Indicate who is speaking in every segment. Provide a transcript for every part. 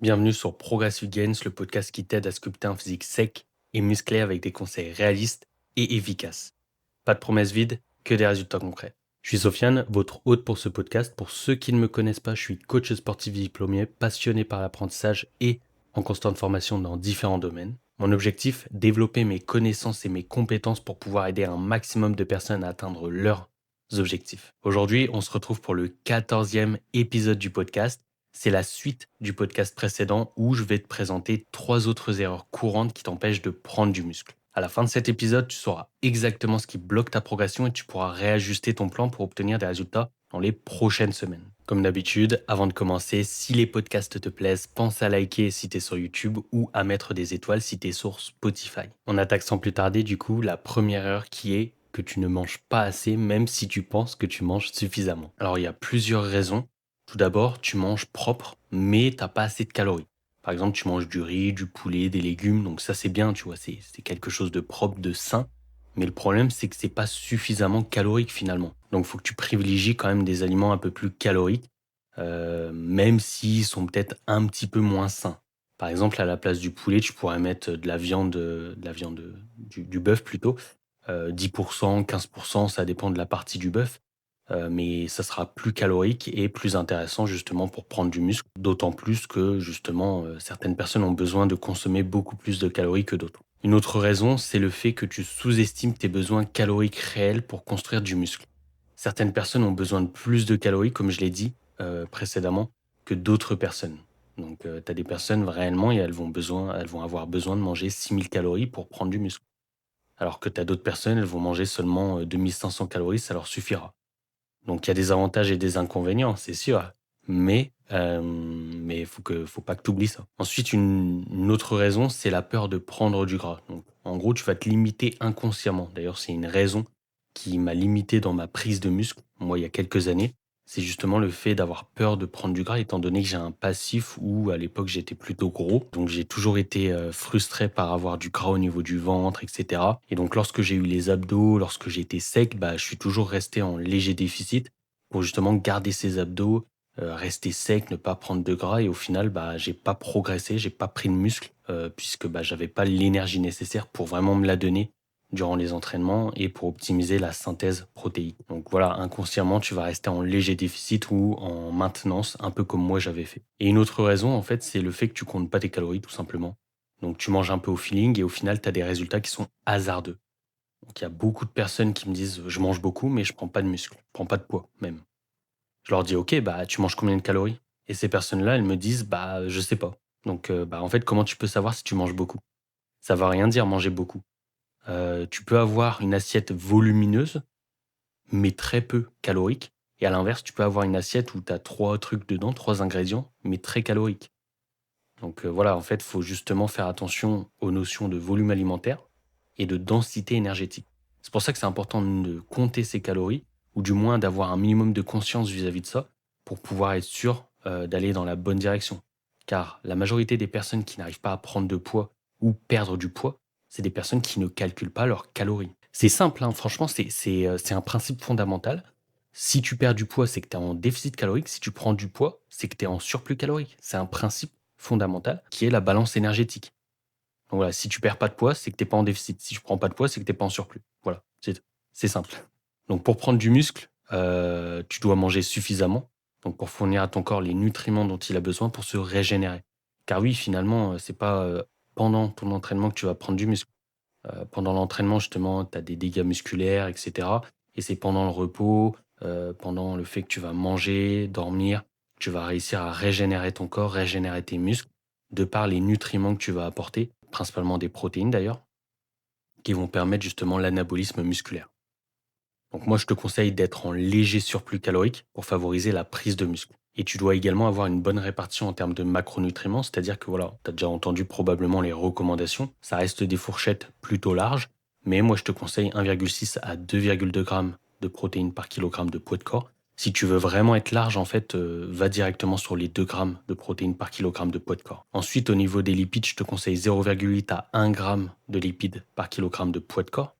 Speaker 1: Bienvenue sur Progressive Gains, le podcast qui t'aide à sculpter un physique sec et musclé avec des conseils réalistes et efficaces. Pas de promesses vides, que des résultats concrets. Je suis Sofiane, votre hôte pour ce podcast. Pour ceux qui ne me connaissent pas, je suis coach sportif diplômé, passionné par l'apprentissage et en constante formation dans différents domaines. Mon objectif, développer mes connaissances et mes compétences pour pouvoir aider un maximum de personnes à atteindre leurs objectifs. Aujourd'hui, on se retrouve pour le 14e épisode du podcast. C'est la suite du podcast précédent où je vais te présenter 3 autres erreurs courantes qui t'empêchent de prendre du muscle. À la fin de cet épisode, tu sauras exactement ce qui bloque ta progression et tu pourras réajuster ton plan pour obtenir des résultats dans les prochaines semaines. Comme d'habitude, avant de commencer, si les podcasts te plaisent, pense à liker si t'es sur YouTube ou à mettre des étoiles si t'es sur Spotify. On attaque sans plus tarder du coup la première erreur qui est que tu ne manges pas assez même si tu penses que tu manges suffisamment. Alors il y a plusieurs raisons. Tout d'abord, tu manges propre, mais t'as pas assez de calories. Par exemple, tu manges du riz, du poulet, des légumes, donc ça c'est bien, tu vois, c'est quelque chose de propre, de sain. Mais le problème, c'est que c'est pas suffisamment calorique finalement. Donc il faut que tu privilégies quand même des aliments un peu plus caloriques, même s'ils sont peut-être un petit peu moins sains. Par exemple, à la place du poulet, tu pourrais mettre du bœuf plutôt, 10%, 15%, ça dépend de la partie du bœuf. Mais ça sera plus calorique et plus intéressant justement pour prendre du muscle. D'autant plus que justement, certaines personnes ont besoin de consommer beaucoup plus de calories que d'autres. Une autre raison, c'est le fait que tu sous-estimes tes besoins caloriques réels pour construire du muscle. Certaines personnes ont besoin de plus de calories, comme je l'ai dit, précédemment, que d'autres personnes. Donc, tu as des personnes réellement et elles vont avoir besoin de manger 6 000 calories pour prendre du muscle. Alors que tu as d'autres personnes, elles vont manger seulement, 2 500 calories, ça leur suffira. Donc il y a des avantages et des inconvénients, c'est sûr, mais faut pas que tu oublies ça. Ensuite, une autre raison, c'est la peur de prendre du gras. Donc en gros, tu vas te limiter inconsciemment. D'ailleurs, c'est une raison qui m'a limité dans ma prise de muscle, moi, il y a quelques années. C'est justement le fait d'avoir peur de prendre du gras, étant donné que j'ai un passif où, à l'époque, j'étais plutôt gros. Donc j'ai toujours été, frustré par avoir du gras au niveau du ventre et cetera. Et donc lorsque j'ai eu les abdos, lorsque j'étais sec, bah, je suis toujours resté en léger déficit pour justement garder ces abdos, rester sec, ne pas prendre de gras et au final, bah, j'ai pas progressé, j'ai pas pris de muscle, puisque, bah, j'avais pas l'énergie nécessaire pour vraiment me la donner durant les entraînements et pour optimiser la synthèse protéique. Donc voilà, inconsciemment, tu vas rester en léger déficit ou en maintenance, un peu comme moi j'avais fait. Et une autre raison, en fait, c'est le fait que tu comptes pas tes calories, tout simplement. Donc tu manges un peu au feeling et au final, tu as des résultats qui sont hasardeux. Donc il y a beaucoup de personnes qui me disent: «Je mange beaucoup, mais je prends pas de muscle, je prends pas de poids même». Je leur dis: «OK, bah, tu manges combien de calories?» Et ces personnes-là, elles me disent: «Bah, je sais pas». Donc bah, en fait, comment tu peux savoir si tu manges beaucoup? Ça va rien dire manger beaucoup. Tu peux avoir une assiette volumineuse, mais très peu calorique et à l'inverse, tu peux avoir une assiette où tu as 3 trucs dedans, 3 ingrédients, mais très caloriques. Donc voilà, en fait, il faut justement faire attention aux notions de volume alimentaire et de densité énergétique. C'est pour ça que c'est important de compter ses calories ou du moins d'avoir un minimum de conscience vis-à-vis de ça pour pouvoir être sûr, d'aller dans la bonne direction. Car la majorité des personnes qui n'arrivent pas à prendre de poids ou perdre du poids, c'est des personnes qui ne calculent pas leurs calories. C'est simple, hein, franchement, c'est un principe fondamental. Si tu perds du poids, c'est que tu es en déficit calorique. Si tu prends du poids, c'est que tu es en surplus calorique. C'est un principe fondamental qui est la balance énergétique. Donc voilà, si tu perds pas de poids, c'est que tu es pas en déficit. Si tu prends pas de poids, c'est que tu es pas en surplus. Voilà, c'est simple. Donc pour prendre du muscle, tu dois manger suffisamment, donc pour fournir à ton corps les nutriments dont il a besoin pour se régénérer. Car oui, finalement, c'est pas, pendant ton entraînement que tu vas prendre du muscle. Pendant l'entraînement, justement, tu as des dégâts musculaires et cetera et c'est pendant le repos, pendant le fait que tu vas manger, dormir, tu vas réussir à régénérer ton corps, régénérer tes muscles, de par les nutriments que tu vas apporter, principalement des protéines d'ailleurs, qui vont permettre justement l'anabolisme musculaire. Donc moi, je te conseille d'être en léger surplus calorique pour favoriser la prise de muscle. Et tu dois également avoir une bonne répartition en termes de macronutriments, c'est-à-dire que voilà, tu as déjà entendu probablement les recommandations, ça reste des fourchettes plutôt larges, mais moi je te conseille 1,6 à 2,2 grammes de protéines par kilogramme de poids de corps. Si tu veux vraiment être large, en fait, va directement sur les 2 grammes de protéines par kilogramme de poids de corps. Ensuite, au niveau des lipides, je te conseille 0,8 à 1 gramme de lipides par kilogramme de poids de corps.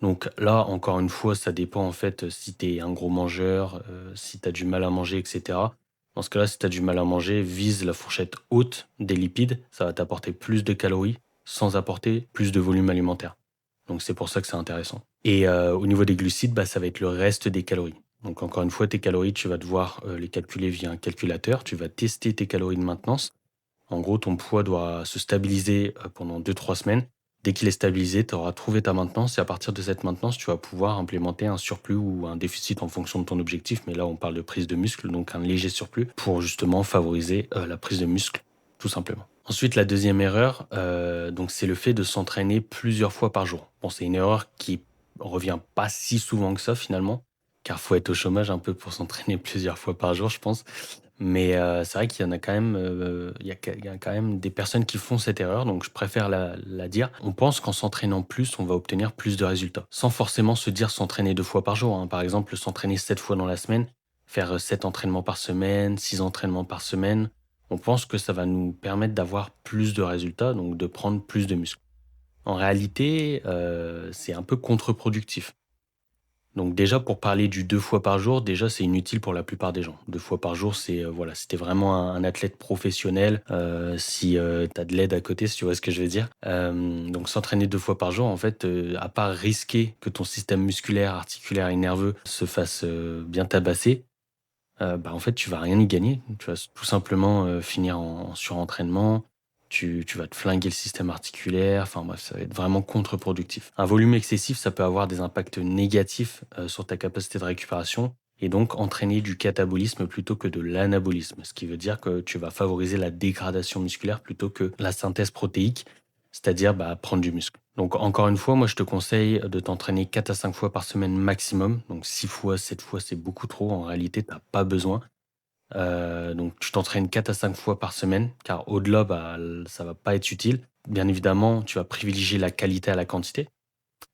Speaker 1: Donc là, encore une fois, ça dépend en fait, si tu es un gros mangeur, si tu as du mal à manger et cetera. Dans ce cas-là, si tu as du mal à manger, vise la fourchette haute des lipides. Ça va t'apporter plus de calories sans apporter plus de volume alimentaire. Donc c'est pour ça que c'est intéressant. Et au niveau des glucides, bah, ça va être le reste des calories. Donc encore une fois, tes calories, tu vas devoir les calculer via un calculateur. Tu vas tester tes calories de maintenance. En gros, ton poids doit se stabiliser pendant 2 3 semaines. Dès qu'il est stabilisé, tu auras trouvé ta maintenance et à partir de cette maintenance, tu vas pouvoir implémenter un surplus ou un déficit en fonction de ton objectif. Mais là, on parle de prise de muscle, donc un léger surplus pour justement favoriser la prise de muscle, tout simplement. Ensuite, la deuxième erreur, donc c'est le fait de s'entraîner plusieurs fois par jour. Bon, c'est une erreur qui revient pas si souvent que ça finalement, car faut être au chômage un peu pour s'entraîner plusieurs fois par jour, je pense. Mais c'est vrai qu'il y en a quand même, il y a quand même des personnes qui font cette erreur, donc je préfère la dire. On pense qu'en s'entraînant plus, on va obtenir plus de résultats, sans forcément se dire s'entraîner 2 fois par jour, hein. Par exemple, s'entraîner 7 fois dans la semaine, faire, 7 entraînements par semaine, 6 entraînements par semaine. On pense que ça va nous permettre d'avoir plus de résultats, donc de prendre plus de muscles. En réalité, c'est un peu contre-productif. Donc déjà pour parler du 2 fois par jour, déjà c'est inutile pour la plupart des gens. 2 fois par jour, c'est, voilà, si tu vraiment un athlète professionnel, si, tu as de l'aide à côté, si tu vois ce que je veux dire. Donc s'entraîner 2 fois par jour, en fait, à part risquer que ton système musculaire, articulaire et nerveux se fasse, bien tabasser, bah, en fait, tu vas rien y gagner. Tu vas tout simplement, finir en surentraînement. Tu vas te flinguer le système articulaire. Enfin bref, ça va être vraiment contre-productif. Un volume excessif, ça peut avoir des impacts négatifs, sur ta capacité de récupération et donc entraîner du catabolisme plutôt que de l'anabolisme. Ce qui veut dire que tu vas favoriser la dégradation musculaire plutôt que la synthèse protéique, c'est-à-dire, bah, prendre du muscle. Donc encore une fois, moi je te conseille de t'entraîner 4 à 5 fois par semaine maximum. Donc 6 fois, 7 fois, c'est beaucoup trop. En réalité, tu as pas besoin. Donc tu t'entraînes 4 à 5 fois par semaine, car au-delà, bah, ça va pas être utile. Bien évidemment, tu vas privilégier la qualité à la quantité.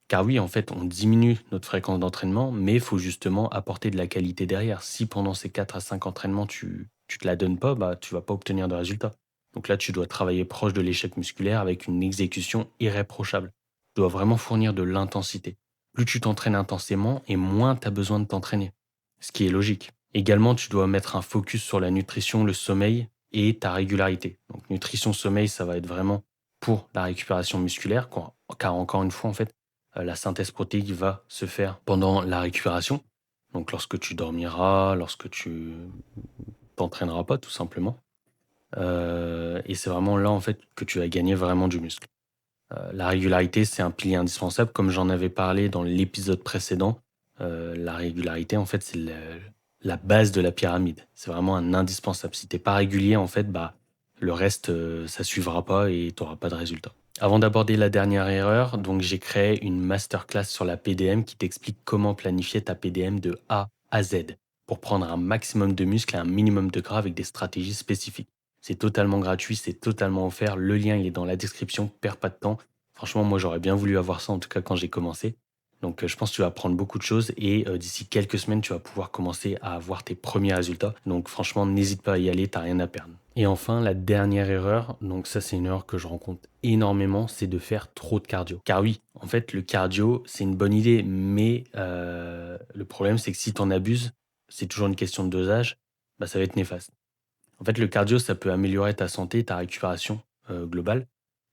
Speaker 1: Car oui, en fait, on diminue notre fréquence d'entraînement, mais il faut justement apporter de la qualité derrière. Si pendant ces 4 à 5 entraînements, tu te la donnes pas, bah, tu vas pas obtenir de résultats. Donc là, tu dois travailler proche de l'échec musculaire avec une exécution irréprochable. Tu dois vraiment fournir de l'intensité. Plus tu t'entraînes intensément et moins tu as besoin de t'entraîner. Ce qui est logique. Également, tu dois mettre un focus sur la nutrition, le sommeil et ta régularité. Donc nutrition, sommeil, ça va être vraiment pour la récupération musculaire, car encore une fois, en fait, la synthèse protéique va se faire pendant la récupération. Donc lorsque tu dormiras, lorsque tu t'entraîneras pas tout simplement. Et c'est vraiment là en fait que tu vas gagner vraiment du muscle. La régularité, c'est un pilier indispensable comme j'en avais parlé dans l'épisode précédent. La régularité en fait, c'est le la base de la pyramide. C'est vraiment un indispensable. Si tu pas régulier en fait, bah, le reste, ça suivra pas et tu auras pas de résultat. Avant d'aborder la dernière erreur, donc j'ai créé une masterclass sur la PDM qui t'explique comment planifier ta PDM de A à Z pour prendre un maximum de muscles et un minimum de gras avec des stratégies spécifiques. C'est totalement gratuit, c'est totalement offert. Le lien, il est dans la description. Perds pas de temps. Franchement, moi, j'aurais bien voulu avoir ça, en tout cas, quand j'ai commencé. Donc, je pense que tu vas apprendre beaucoup de choses et d'ici quelques semaines, tu vas pouvoir commencer à avoir tes premiers résultats. Donc, franchement, n'hésite pas à y aller, t'as rien à perdre. Et enfin, la dernière erreur, donc ça, c'est une erreur que je rencontre énormément, c'est de faire trop de cardio. Car oui, en fait, le cardio, c'est une bonne idée, mais le problème, c'est que si tu en abuses, c'est toujours une question de dosage, bah, ça va être néfaste. En fait, le cardio, ça peut améliorer ta santé, ta récupération globale.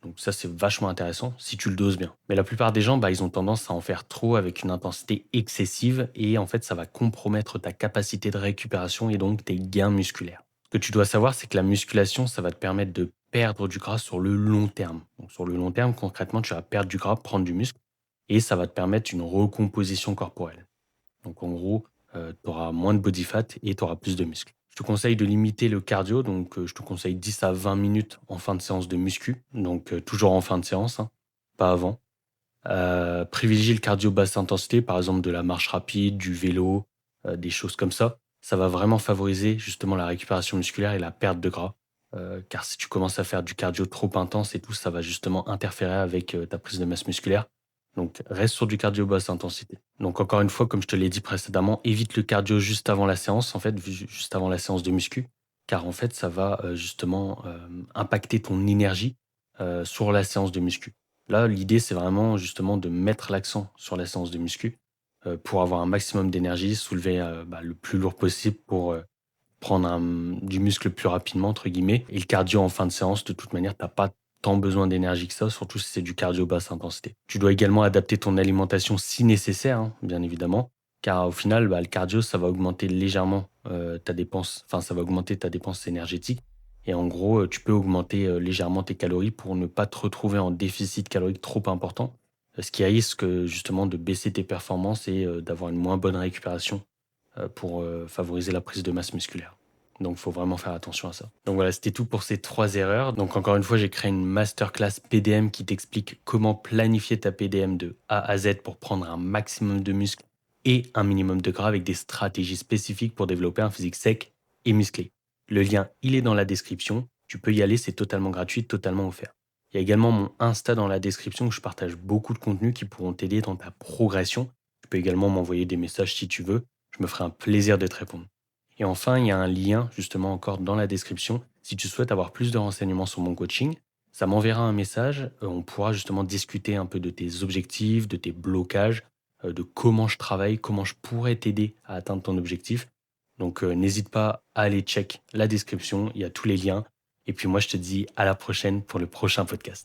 Speaker 1: Donc ça, c'est vachement intéressant si tu le doses bien. Mais la plupart des gens, bah, ils ont tendance à en faire trop avec une intensité excessive et en fait, ça va compromettre ta capacité de récupération et donc tes gains musculaires. Ce que tu dois savoir, c'est que la musculation, ça va te permettre de perdre du gras sur le long terme. Donc sur le long terme, concrètement, tu vas perdre du gras, prendre du muscle et ça va te permettre une recomposition corporelle. Donc en gros, tu auras moins de body fat et tu auras plus de muscles. Je te conseille de limiter le cardio, donc je te conseille 10 à 20 minutes en fin de séance de muscu, donc toujours en fin de séance, hein, pas avant. Privilégie le cardio basse intensité, par exemple de la marche rapide, du vélo, des choses comme ça. Ça va vraiment favoriser justement la récupération musculaire et la perte de gras. Car si tu commences à faire du cardio trop intense et tout, ça va justement interférer avec, ta prise de masse musculaire. Donc reste sur du cardio basse intensité. Donc encore une fois, comme je te l'ai dit précédemment, évite le cardio juste avant la séance, en fait, juste avant la séance de muscu, car en fait, ça va, justement, impacter ton énergie, sur la séance de muscu. Là, l'idée, c'est vraiment justement de mettre l'accent sur la séance de muscu, pour avoir un maximum d'énergie, soulever, bah, le plus lourd possible pour, prendre du muscle plus rapidement, entre guillemets. Et le cardio en fin de séance, de toute manière, tu pas tant besoin d'énergie que ça, surtout si c'est du cardio basse intensité. Tu dois également adapter ton alimentation si nécessaire, hein, bien évidemment, car au final, le cardio, ça va augmenter légèrement ta dépense, enfin, ça va augmenter ta dépense énergétique. Et en gros, tu peux augmenter légèrement tes calories pour ne pas te retrouver en déficit calorique trop important, ce qui risque justement de baisser tes performances et d'avoir une moins bonne récupération pour favoriser la prise de masse musculaire. Donc, il faut vraiment faire attention à ça. Donc voilà, c'était tout pour ces 3 erreurs. Donc encore une fois, j'ai créé une masterclass PDM qui t'explique comment planifier ta PDM de A à Z pour prendre un maximum de muscles et un minimum de gras avec des stratégies spécifiques pour développer un physique sec et musclé. Le lien, il est dans la description. Tu peux y aller, c'est totalement gratuit, totalement offert. Il y a également mon Insta dans la description où je partage beaucoup de contenus qui pourront t'aider dans ta progression. Tu peux également m'envoyer des messages si tu veux. Je me ferai un plaisir de te répondre. Et enfin, il y a un lien justement encore dans la description. Si tu souhaites avoir plus de renseignements sur mon coaching, ça m'enverra un message. On pourra justement discuter un peu de tes objectifs, de tes blocages, de comment je travaille, comment je pourrais t'aider à atteindre ton objectif. Donc n'hésite pas à aller check la description, il y a tous les liens. Et puis moi, je te dis à la prochaine pour le prochain podcast.